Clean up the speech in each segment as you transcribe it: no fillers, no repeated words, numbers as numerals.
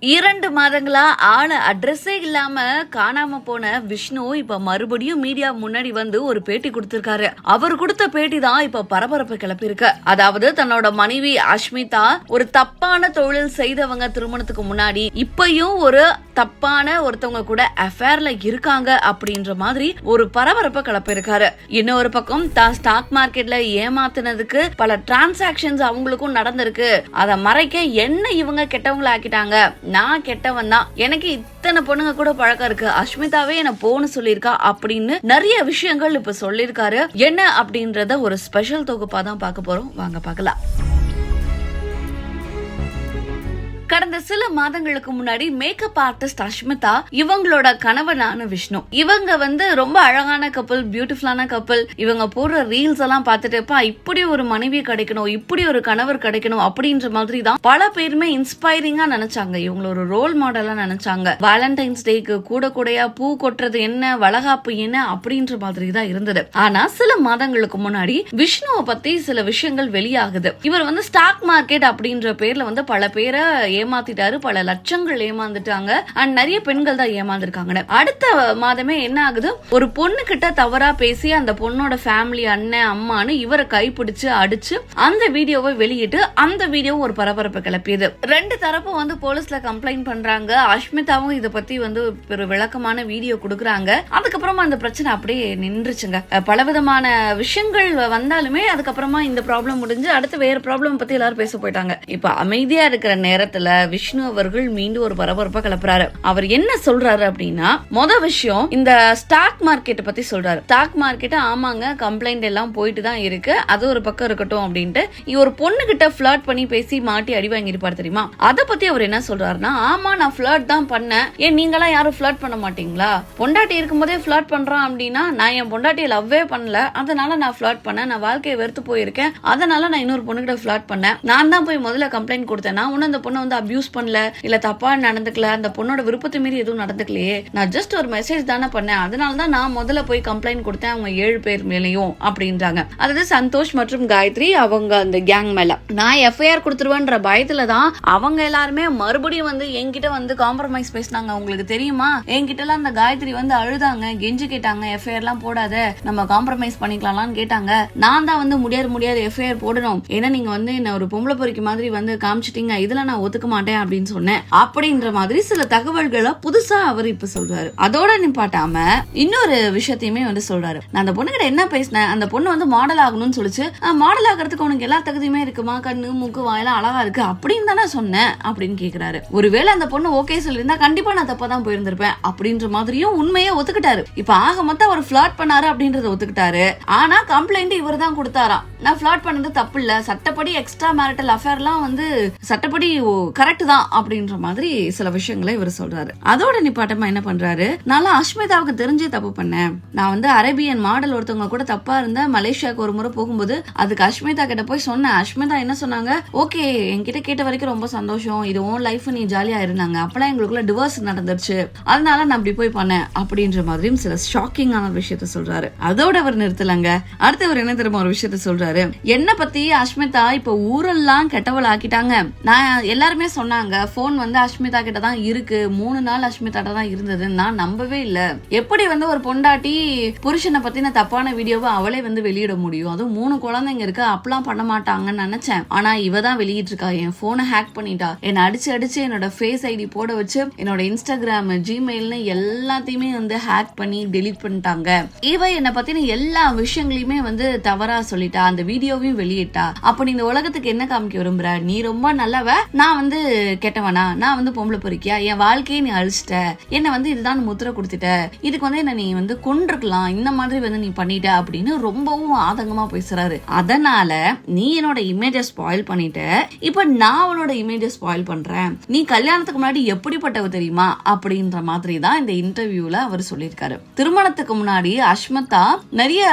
2 மாதங்களா ஆளு அட்ரஸே இல்லாம காணாம போன விஷ்ணு இப்ப மறுபடியும் மீடியா முன்னாடி வந்து ஒரு பேட்டி கொடுத்திருக்காரு. அவர் கொடுத்த பேட்டி தான் இப்ப பரபரப்பு கிளப்பியிருக்கு. அதாவது தன்னோட மனைவி அஷ்மிதா ஒரு தப்பான தொழில் செய்தவங்க, திருமணத்துக்கு முன்னாடி இப்பயும் ஒரு தப்பான ஒருத்தவங்க கூட அஃபேர்ல இருக்காங்க அப்படின்ற மாதிரி ஒரு பரபரப்பை கிளப்பியிருக்காரு. இன்னொரு பக்கம் தான் ஸ்டாக் மார்க்கெட்ல ஏமாத்தினதுக்கு பல டிரான்சாக்சன்ஸ் அவங்களுக்கும் நடந்திருக்கு. அதை மறைக்க என்ன இவங்க கெட்டவங்கள ஆக்கிட்டாங்க, நான் கெட்டவன் தான், எனக்கு இத்தனை பொண்ணுங்க கூட பழக்கம் இருக்கு, அஷ்மிதாவே என்ன போன்னு சொல்லியிருக்கா அப்படின்னு நிறைய விஷயங்கள் இப்ப சொல்லியிருக்காரு. என்ன அப்படின்றத ஒரு ஸ்பெஷல் தொகுப்பா தான் பார்க்க போறோம். வாங்க பார்க்கலாம். கடந்த சில மாதங்களுக்கு முன்னாடி மேக்கப் ஆர்டிஸ்ட் அஷ்மிதா இவங்களோட கணவனான விஷ்ணு, இவங்க வந்து ரொம்ப அழகான கப்பல், பியூட்டிஃபுல்லான கப்பல். இவங்க போடுற ரீல்ஸ் எல்லாம் பார்த்துட்டு இப்படி ஒரு மனைவி கிடைக்கணும், இப்படி ஒரு கணவர் கிடைக்கணும் அப்படின்ற மாதிரி தான் பல பேருமே இன்ஸ்பைரிங்கா நினைச்சாங்க. இவங்க ஒரு ரோல் மாடலா நினைச்சாங்க. வேலண்டைன்ஸ் டேக்கு கூடையா பூ கொட்டுறது என்ன, வளகாப்பு என்ன அப்படின்ற மாதிரி தான் இருந்தது. ஆனா சில மாதங்களுக்கு முன்னாடி விஷ்ணுவை பத்தி சில விஷயங்கள் வெளியாகுது. இவர் வந்து ஸ்டாக் மார்க்கெட் அப்படின்ற பேர்ல வந்து பல பேரை ஏமாத்திட்டாரு, பல லட்சங்கள் ஏமாந்துட்டாங்க. அண்ட் நிறைய பெண்கள் தான் ஏமாந்துருக்காங்க. அடுத்த மாதமே என்ன ஆகுது, ஒரு பொண்ணு கிட்ட தவறா பேசி அந்த பொண்ணோட ஃபேமிலி, அண்ணன், அம்மான்னு இவரை கைப்பிடிச்சு அடிச்சு அந்த வீடியோவை வெளியிட்டு அந்த வீடியோ ஒரு பரபரப்பு கிளப்பியது. 2 தரப்பும் வந்து போலீஸ்ல கம்ப்ளைண்ட் பண்றாங்க. அஷ்மிதாவும் இதை பத்தி வந்து ஒரு விளக்கமான வீடியோ கொடுக்குறாங்க. அதுக்கப்புறமா அந்த பிரச்சனை அப்படியே நின்றுச்சுங்க. பலவிதமான விஷயங்கள் வந்தாலுமே அதுக்கப்புறமா இந்த ப்ராப்ளம் முடிஞ்சு அடுத்து வேற ப்ராப்ளம் பத்தி எல்லாரும் பேச போயிட்டாங்க. இப்ப அமைதியா இருக்கிற நேரத்துல விஷ்ணு அவர்கள் மீண்டும் ஒரு பரபரப்பா கிளப்புறாரு. அவர் என்ன சொல்றாரு அப்படின்னா, விஷயம் இந்த ஸ்டாக் மார்க்கெட் பத்தி சொல்றாரு. ஸ்டாக் மார்க்கெட் ஆமாங்க, கம்ப்ளைண்ட் எல்லாம் போயிட்டு தான் இருக்கு, அது ஒரு பக்கம் இருக்கட்டும் அப்படின்ட்டு ஒரு பொண்ணு கிட்ட ஃபிளர்ட் பண்ணி பேசி மாட்டி அடி வாங்கி இருப்பாரு தெரியுமா. அதை பத்தி அவர் என்ன சொல்றாருன்னா, ஆமா நான் ஃபிளர்ட் தான் பண்ணேன், ஏன் நீங்களா யாரும் ஃபிளர்ட் பண்ண மாட்டீங்களா, பொண்டாட்டி இருக்கும்போதே ஃபிளர்ட் பண்றான் அப்படின்னா நான் என் பொண்டாட்டியை லவ்வே பண்ணல, அதனால நான் ஃபிளர்ட் பண்ணேன், நான் வாழ்க்கையை வெறுத்து போயிருக்கேன், அதனால நான் இன்னொரு பொண்ணு கிட்ட ஃபிளர்ட் பண்ணேன், நான் தான் போய் முதல்ல கம்ப்ளைண்ட் கொடுத்தேன், நான் ஒன்னும் அந்த பொண்ணை வந்து அபியூஸ் பண்ணல, இல்ல தப்பா நடந்துக்கல, அந்த பொண்ணோட விருப்பத்தை மீறி எதுவும் நடந்துக்கலையே, நான் ஜஸ்ட் ஒரு மெசேஜ் தானே பண்ணேன், அதனாலதான் நான் முதல்ல போய் கம்ப்ளைண்ட் கொடுத்தேன் அவங்க 7 பேர் மேலையும் அப்படின்றாங்க. அதாவது சந்தோஷ் மற்றும் காயத்ரி அவங்க அந்த கேங் மேல நான் எஃப்ஐஆர் கொடுத்துருவேன்ற பயத்துல தான் அவங்க எல்லாருமே மறுபடியும் வந்து என்கிட்ட வந்து காம்ப்ரமைஸ் பேசினாங்க. உங்களுக்கு தெரியுமா, என்கிட்ட எல்லாம் அந்த காயத்ரி வந்து அழுதாங்க, கெஞ்சு கேட்டாங்க, எஃப்ஐஆர் எல்லாம் போடாத, நம்ம காம்ப்ரமைஸ் பண்ணிக்கலாம்னு கேட்டாங்க. நான் தான் வந்து முடியாது எஃப்ஐஆர் போடணும், ஏன்னா நீங்க வந்து என்ன ஒரு பொம்பளை பொறிக்கு மாதிரி வந்து காமிச்சிட்டீங்க, இதுல நான் ஒத்துக்க மாட்டேன் அப்படின்னு சொன்னேன் அப்படின்ற மாதிரி சில தகவல்களை புதுசா அவர் இப்ப சொல்றாரு. அதோட நிப்பாட்டாம இன்னொரு விஷயத்தையுமே வந்து சொல்றாரு. நான் அந்த பொண்ணு கிட்ட என்ன பேசினேன், அந்த பொண்ணு வந்து மாடல் ஆகணும்னு சொல்லிச்சு, மாடல் ஆகிறதுக்கு உனக்கு எல்லா தகுதியுமே இருக்குமா, கண்ணு மூக்கு வாயெல்லாம் அழகா இருக்கு அப்படின்னு தானே சொன்னேன் அப்படின்னு கேக்குறாரு. ஒருவேளை அந்த பொண்ணு ஓகே சொல்லியிருந்தா கண்டிப்பா நான் தப்பா தான் போயிருந்திருப்பேன் அப்படின்ற மாதிரியும் உண்மையை ஒத்துக்கிட்டாரு. இப்ப ஆக மொத்தம் அவர் ஃபிளர்ட் பண்ணாரு அப்படின்றத ஒத்துக்கிட்டாரு. ஆனா கம்ப்ளைண்ட் இவர் தான் கொடுத்தாராம், நான் ஃபிளர்ட் பண்ணது தப்பு இல்ல, சட்டப்படி எக்ஸ்ட்ரா மேரிட்டல் அஃபேர்லாம் வந்து சட்டப்படி கரெக்ட் தான் அப்படின்ற மாதிரி சில விஷயங்களை இவர் சொல்றாரு. அதோட நிப்பாட்டமா என்ன பண்றாரு, நான் அஷ்மிதாவுக்கு தெரிஞ்சே தப்பு பண்ணேன், நான் வந்து அரேபியன் மாடல் ஒருத்தவங்க கூட தப்பா இருந்த மலேசியாவுக்கு ஒரு முறை போகும்போது அதுக்கு அஷ்மிதா கிட்ட போய் சொன்னேன். அஷ்மிதா என்ன சொன்னாங்க, ஓகே என்கிட்ட கேட்ட வரைக்கும் ரொம்ப சந்தோஷம், இது உன் லைஃப், நீ ஜாலியா இருந்தாங்க, அப்பெல்லாம் எங்களுக்குள்ள டிவோர்ஸ் நடந்துருச்சு, அதனால நான் அப்படி போய் பண்ணேன் அப்படின்ற மாதிரியும் சில ஷாக்கிங்கான விஷயத்த சொல்றாரு. அதோட அவர் நிறுத்தலங்க. அடுத்து அவர் என்ன தெரியுமா ஒரு விஷயத்த சொல்றாரு, என்ன பத்தி அஷ்மிதா இப்ப ஊரெல்லாம் கெட்டவள் ஆக்கிட்டாங்க, நான் எல்லாருமே சொன்னாங்க போன் வந்து அஷ்மிதா கிட்ட தான் இருக்கு, 3 நாள் அஷ்மிதா தான் இருந்தது, நான் நம்பவே இல்ல, எப்படி வந்து ஒரு பொண்டாட்டி புருஷனை பத்தின தப்பான வீடியோவை அவளே வந்து வெளியிட முடியும், அதுவும் 3 குழந்தைங்க இருக்கு, அப்பெல்லாம் பண்ண மாட்டாங்கன்னு நினைச்சேன், ஆனா இவ தான் வெளியிட்டு இருக்கா, என் போனை ஹேக் பண்ணிட்டா, என்ன அடிச்சு என்னோட ஃபேஸ் ஐடி போட வச்சு என்னோட இன்ஸ்டாகிராம், ஜிமெயில்னு எல்லாத்தையுமே வந்து ஹேக் பண்ணி டெலீட் பண்ணிட்டாங்க, இவ என்னை பத்தின எல்லா விஷயங்களையுமே வந்து தவறா சொல்லிட்டா, அந்த வீடியோவையும் வெளியிட்டா, அப்ப நீ இந்த உலகத்துக்கு என்ன காமிக்க விரும்புற, நீ ரொம்ப நல்லவ, நான் வந்து கெட்டவனா, நான் வந்து பொம்பளை பொறுக்கியா, என் வாழ்க்கையை நீ அழிச்சிட்ட, என்ன வந்து இதுதான் முத்திரை கொடுத்துட்ட, இதுக்கு வந்து என்ன நீ வந்து கொண்டிருக்கலாம், இந்த மாதிரி வந்து நீ பண்ணிட்ட அப்படின்னு ரொம்பவும் ஆதங்கமா பேசுறாரு. அதனால நீ என்னோட இமேஜை ஸ்பாயில் பண்ணிட்ட, இப்ப நான் அவனோட இமேஜை ஸ்பாயில் பண்றேன், நீ கல்யாணத்துக்கு முன்னாடி எப்படிப்பட்டவ தெரியுமா அப்படின்ற மாதிரி தான் இந்த இன்டர்வியூல அவர் சொல்லியிருக்காரு. திருமணத்துக்கு முன்னாடி அஷ்மிதா நிறைய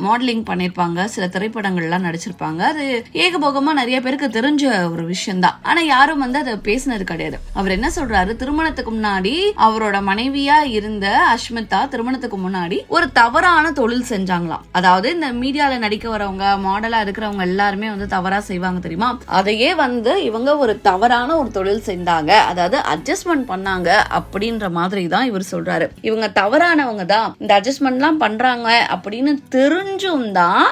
மாடலிங் பண்ணிருப்பாங்க, சில திரைப்படங்கள்லாம் நடிச்சிருப்பாங்க, அது ஏகபோகமா நிறைய பேருக்கு தெரிஞ்ச ஒரு விஷயம் தான். ஆனா யாரும் வந்து அதை பேசினது கிடையாது. அவர் என்ன சொல்றாரு, திருமணத்துக்கு முன்னாடி அவரோட மனைவியா இருந்த அஷ்மிதா திருமணத்துக்கு முன்னாடி ஒரு தவறான தொழில் செஞ்சாங்களாம். அதாவது இந்த மீடியால நடிக்க வரவங்க, மாடலா இருக்கிறவங்க எல்லாருமே வந்து தவறா செய்வாங்க தெரியுமா, அதையே வந்து இவங்க ஒரு தவறான ஒரு தொழில் செஞ்சாங்க, அதாவது அட்ஜஸ்ட்மெண்ட் பண்ணாங்க அப்படின்ற மாதிரி தான் இவர் சொல்றாரு. இவங்க தவறானவங்க தான், இந்த அட்ஜஸ்ட்மெண்ட் எல்லாம் பண்றாங்க அப்படின்னு தெரிஞ்சும் தான்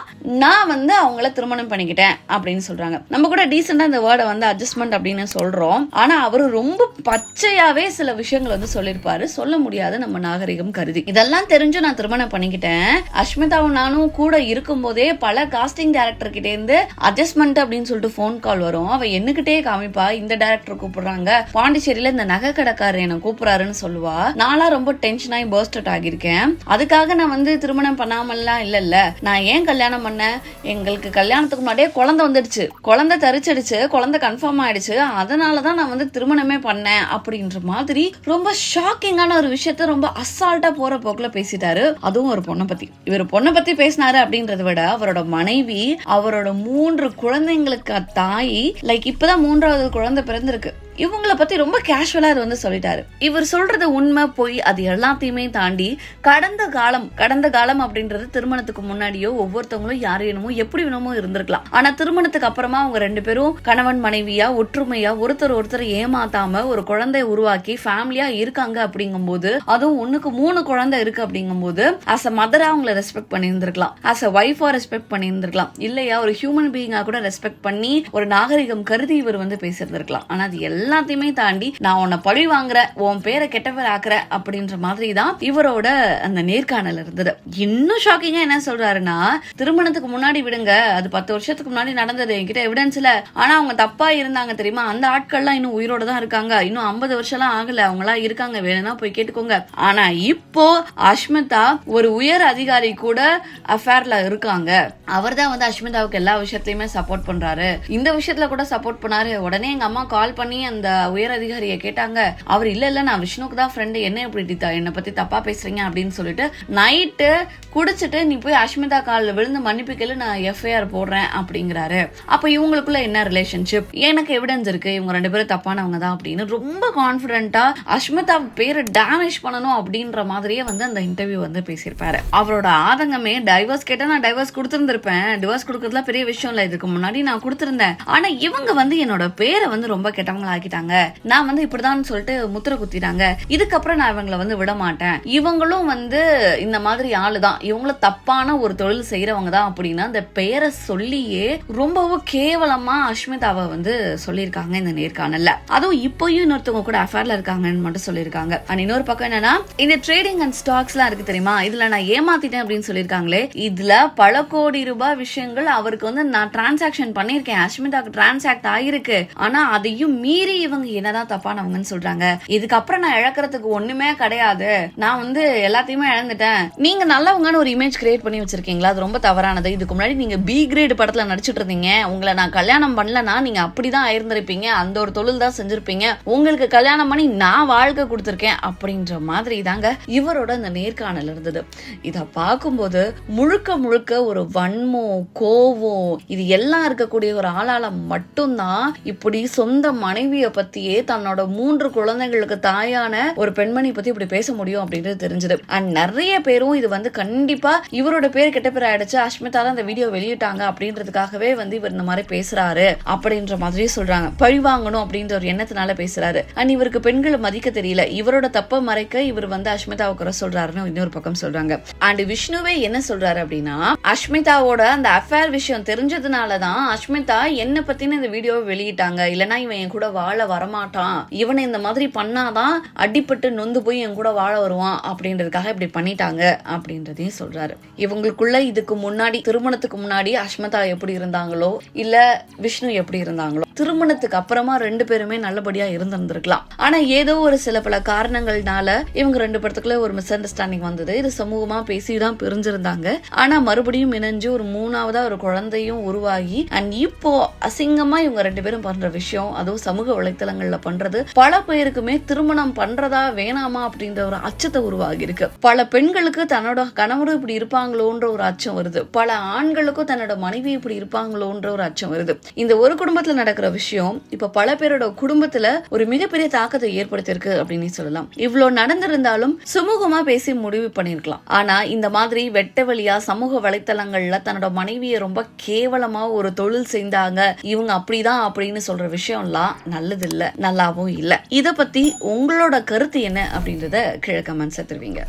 நான் வந்து அவங்கள திருமணம் பண்ணிக்கிட்டேன் அப்படின்னு சொல்றாங்க. நம்ம கூட டீசெண்டா இந்த வேர்டை வந்து அட்ஜஸ்ட்மெண்ட் அப்படின்னு சொல்றோம், ஆனா அவரு ரொம்ப பச்சையாவே சில விஷயங்கள் வந்து சொல்லிருப்பாரு, சொல்ல முடியாது நம்ம நாகரிகம் கருதி. இதெல்லாம் தெரிஞ்சு நான் திருமணம் பண்ணிக்கிட்டேன். அஷ்மிதாவும் நானும் கூட இருக்கும் போதே பல காஸ்டிங் டைரக்டர் கிட்ட இருந்து அட்ஜஸ்ட்மெண்ட் அப்படின்னு சொல்லிட்டு போன் கால் வரும். அவ என்னகிட்டே காமிப்பா, இந்த டைரக்டர் கூப்பிடுறாங்க, பாண்டிச்சேரியில இந்த நகை கடைக்காரர் என்ன கூப்பிடுறாருன்னு சொல்லுவா. நான்லாம் ரொம்ப டென்ஷன் ஆகி பர்ஸ்ட் அவுட் ஆகியிருக்கேன். அதுக்காக நான் வந்து திருமணம் பண்ணாமல்லாம் இல்ல. நான் ஏன் கல்யாணம் பண்ணேன், எங்களுக்கு கல்யாணத்துக்கு முன்னாடியே குழந்தை வந்துடுச்சு, குழந்தை தரிச்சிடுச்சு, குழந்தை கன்ஃபார்ம் ஆயிடுச்சு, அதனாலதான் நான் வந்து திருமணமே பண்ணேன் அப்படின்ற மாதிரி ரொம்ப ஷாக்கிங்கான ஒரு விஷயத்த ரொம்ப அசால்ட்டா போற போக்குல பேசிட்டாரு. அதுவும் ஒரு பொண்ணை பத்தி. இவர் பொண்ணை பத்தி பேசினாரு அப்படின்றத விட அவரோட மனைவி, அவரோட 3 குழந்தைங்களுக்கு தாய், லைக் இப்பதான் 3வது குழந்தை பிறந்திருக்கு, இவங்களை பத்தி ரொம்ப கேஷுவலா வந்து சொல்லிட்டாரு. இவர் சொல்றது உண்மை பொய் அது எல்லாத்தையுமே தாண்டி கடந்த காலம் அப்படின்றது திருமணத்துக்கு முன்னாடியோ ஒவ்வொருத்தவங்களும் யாரு வேணுமோ எப்படி வேணுமோ இருந்திருக்கலாம். ஆனா திருமணத்துக்கு அப்புறமா அவங்க 2 பேரும் கணவன் மனைவியா ஒற்றுமையா ஒருத்தர் ஏமாத்தாம ஒரு குழந்தைய உருவாக்கி ஃபேமிலியா இருக்காங்க அப்படிங்கும் போது, அதுவும் 1க்கு 3 குழந்தை இருக்கு அப்படிங்கும் போது அஸ் அ மதரா அவங்களை ரெஸ்பெக்ட் பண்ணி இருந்திருக்கலாம், அஸ் அ வைஃபா ரெஸ்பெக்ட் பண்ணி இருந்திருக்கலாம், இல்லையா ஒரு ஹியூமன் பீயிங்கா கூட ரெஸ்பெக்ட் பண்ணி ஒரு நாகரிகம் கருதி இவர் வந்து பேசியிருந்திருக்கலாம். ஆனா அது எல்லாத்தையுமே தாண்டி நான் உன்னை பழி வாங்குற, உன் பேரை கெட்டவர் ஆக்குற அப்படின்ற மாதிரி தான் இவரோட அந்த நேர்காணல் இருந்தது. இன்னும் ஷாக்கிங்கா என்ன சொல்றாருன்னா, திருமணத்துக்கு முன்னாடி விடுங்க, அது 10 வருஷத்துக்கு முன்னாடி நடந்தது, என்கிட்ட எவிடன்ஸ் இல்ல, ஆனா அவங்க தப்பா இருந்தாங்க தெரியுமா, அந்த ஆட்கள்லாம் இன்னும் உயிரோட தான் இருக்காங்க, இன்னும் 50 வருஷம் எல்லாம் ஆகல, அவங்க எல்லாம் இருக்காங்க, வேணும்னா போய் கேட்டுக்கோங்க. ஆனா இப்போ அஷ்மிதா ஒரு உயர் அதிகாரி கூட அஃபேர்ல இருக்காங்க, அவர் தான் வந்து அஷ்மிதாவுக்கு எல்லா விஷயத்திலயுமே சப்போர்ட் பண்றாரு, இந்த விஷயத்துல கூட சப்போர்ட் பண்ணாரு. உடனே எங்க அம்மா கால் பண்ணி அந்த உயர் அதிகாரியை கேட்டாங்க, அவர் இல்ல நான் விஷ்ணுக்கு தான் ஃப்ரெண்டு, என்ன இப்படி என்னை பத்தி தப்பா பேசுறீங்க அப்படின்னு சொல்லிட்டு நைட்டு குடிச்சிட்டு நீ போய் அஷ்மிதா காலில் விழுந்து மன்னிப்பு கேளு, நான் எஃப்ஐஆர் போடுறேன் அப்படிங்கிறாரு. அப்ப இவங்களுக்குள்ள என்ன ரிலேஷன்ஷிப், எனக்கு எவிடன்ஸ் இருக்கு, இவங்க 2 பேரும் தப்பானவங்க தான் அப்படின்னு ரொம்ப கான்பிடென்ட்டா அஷ்மிதா பேரை டேமேஜ் பண்ணணும் அப்படின்ற மாதிரியே வந்து அந்த இன்டர்வியூ வந்து பேசியிருப்பாரு. அவரோட ஆதங்கமே, டைவர்ஸ் கேட்டா நான் டைவர்ஸ் கொடுத்திருந்திருப்பேன், டிவோர்ஸ் கொடுக்கறதுல பெரிய விஷயம் இல்ல, இதுக்கு முன்னாடி நான் கொடுத்திருந்தேன், ஆனா இவங்க வந்து என்னோட பேரை வந்து ரொம்ப கெட்டவங்களா ஆக்கிட்டாங்க, நான் வந்து இப்படிதான் சொல்லிட்டு முத்திர குத்திட்டாங்க, இதுக்கப்புறம் நான் இவங்களை வந்து விட மாட்டேன், இவங்களும் வந்து இந்த மாதிரி ஆளுதான், இவங்களும் தப்பான ஒரு தொழில் செய்யறவங்க தான் அப்படின்னு அந்த பெயரை சொல்லியே ரொம்பவும் கேவலமா அஷ்மிதாவை வந்து சொல்லியிருக்காங்க இந்த நேர்காணல்ல. அதுவும் இப்பயும் இன்னொருத்தவங்க கூட அஃபேர்ல இருக்காங்கன்னு மட்டும் சொல்லியிருக்காங்க. இன்னொரு பக்கம் என்னன்னா, இந்த ட்ரேடிங் அண்ட் ஸ்டாக்ஸ் எல்லாம் இருக்கு தெரியுமா, இதுல நான் ஏமாத்திட்டேன் அப்படின்னு சொல்லியிருக்காங்களே, இதுல பல கோடி ரூபாய் விஷயங்கள் அவருக்கு வந்து நான் டிரான்சாக்சன் பண்ணிருக்கேன், அஷ்மிதாக்கு டிரான்சாக்ட் ஆயிருக்கு, ஆனா அதையும் மீறி இவங்க என்னதான் தப்பானவங்கன்னு சொல்றாங்க, இதுக்கப்புறம் நான் இழக்கிறதுக்கு ஒண்ணுமே கிடையாது, நான் வந்து எல்லாத்தையுமே இழந்துட்டேன், நீங்க நல்லவங்கன்னு ஒரு இமேஜ் கிரியேட் பண்ணி வச்சிருக்கீங்களா, அது ரொம்ப தவறானது, இதுக்கு முன்னாடி நீங்க பி கிரேட் படத்துல நடிச்சிட்டு இருந்தீங்க, உங்களை நான் கல்யாணம் பண்ணலன்னா நீங்க அப்படிதான் ஆயிருந்திருப்பீங்க, அந்த ஒரு தொழில் தான் செஞ்சிருப்பீங்க, உங்களுக்கு கல்யாணம் பண்ணி நான் வாழ்க்கை கொடுத்திருக்கேன் அப்படின்ற மாதிரி தாங்க இவரோட அந்த நேர்காணல் இருந்தது. இத பார்க்கும்போது முழுக்க முழுக்க ஒரு வன்மம், கோவம், இது எல்லாம் இருக்கக்கூடிய ஒரு ஆளால மட்டும்தான் இப்படி சொந்த மனைவிய பத்தியே தன்னோட 3 குழந்தைகளுக்கு தாயான ஒரு பெண்மணி பத்தி இப்படி பேச முடியும் அப்படின்றது தெரிஞ்சது. அண்ட் நிறைய பேரும் இது வந்து கண்டிப்பா இவரோட பேர் கெட்ட பேர் ஆயிடுச்சு, அஷ்மிதா தான் இந்த வீடியோ வெளியிட்டாங்க அப்படின்றதுக்காகவே வந்து இவர் இந்த மாதிரி பேசுறாரு அப்படின்ற மாதிரி சொல்றாங்க, பழி வாங்கணும் அப்படின்ற ஒரு எண்ணத்தினால பேசுறாரு. அண்ட் இவருக்கு பெண்களை மதிக்க தெரியல, இவரோட தப்ப மறைக்க இவர் வந்து அஷ்மிதாவை குறை சொல்றாருன்னு இன்னொரு பக்கம் சொல்றாங்க. அண்ட் விஷ்ணுவே என்ன சொல்றாரு அப்படின்னா, அஷ்மிதாவோட அந்த அஃபேர் விஷயம் தெரிஞ்சதுனாலதான் அஷ்மிதா என்ன பத்தின இந்த வீடியோவை வெளியிட்டாங்க, இல்லனா இவன் என் கூட வாழ வரமாட்டான், இவனை இந்த மாதிரி பண்ணாதான் அடிப்பட்டு நொந்து போய் என் கூட வாழ வருவான் அப்படின்றதுக்காக இப்படி பண்ணிட்டாங்க அப்படின்றதையும் சொல்றாரு. இவங்களுக்குள்ள இதுக்கு முன்னாடி, திருமணத்துக்கு முன்னாடி அஷ்மிதா எப்படி இருந்தாங்களோ இல்ல விஷ்ணு எப்படி இருந்தாங்களோ, திருமணத்துக்கு அப்புறமா 2 பேருமே நல்லபடியா இருந்திருந்திருக்கலாம். ஆனா ஏதோ ஒரு சில பல காரணங்கள்னால இவங்க 2 பேருக்குள்ள ஒரு மிஸ் அண்டர்ஸ்டாண்டிங் வந்தது, இது சமூகமா பேசிதான் பிரிஞ்சிருந்தாங்க. ஆனா மறுபடியும் இணைஞ்சு ஒரு 3ஆவதா ஒரு குழந்தையும் உருவாகி அண்ட் இப்போ அசிங்கமா இவங்க 2 பேரும் பண்ற விஷயம், அதுவும் சமூக வலைத்தளங்கள்ல பண்றது பல பேருக்குமே திருமணம் பண்றதா வேணாமா அப்படின்ற ஒரு அச்சத்தை உருவாகி இருக்கு. பல பெண்களுக்கு தன்னோட கணவரும் இப்படி இருப்பாங்களோன்ற ஒரு அச்சம் வருது, பல ஆண்களுக்கும் தன்னோட மனைவி இப்படி இருப்பாங்களோன்ற ஒரு அச்சம் வருது. இந்த ஒரு குடும்பத்துல நடக்கிற நடக்கிற விஷயம் இப்ப பல பேரோட குடும்பத்துல ஒரு மிகப்பெரிய தாக்கத்தை ஏற்படுத்தியிருக்கு அப்படின்னு சொல்லலாம். இவ்வளவு நடந்திருந்தாலும் சுமூகமா பேசி முடிவு பண்ணிருக்கலாம். ஆனா இந்த மாதிரி வெட்ட வழியா சமூக வலைத்தளங்கள்ல தன்னோட மனைவியை ரொம்ப கேவலமா ஒரு தொழில் செய்தாங்க, இவங்க அப்படிதான் அப்படின்னு சொல்ற விஷயம்லாம் நல்லது இல்ல, நல்லாவும் இல்ல. இத பத்தி உங்களோட கருத்து என்ன அப்படின்றத கீழே கமெண்ட்ஸ் தெரிவிங்க.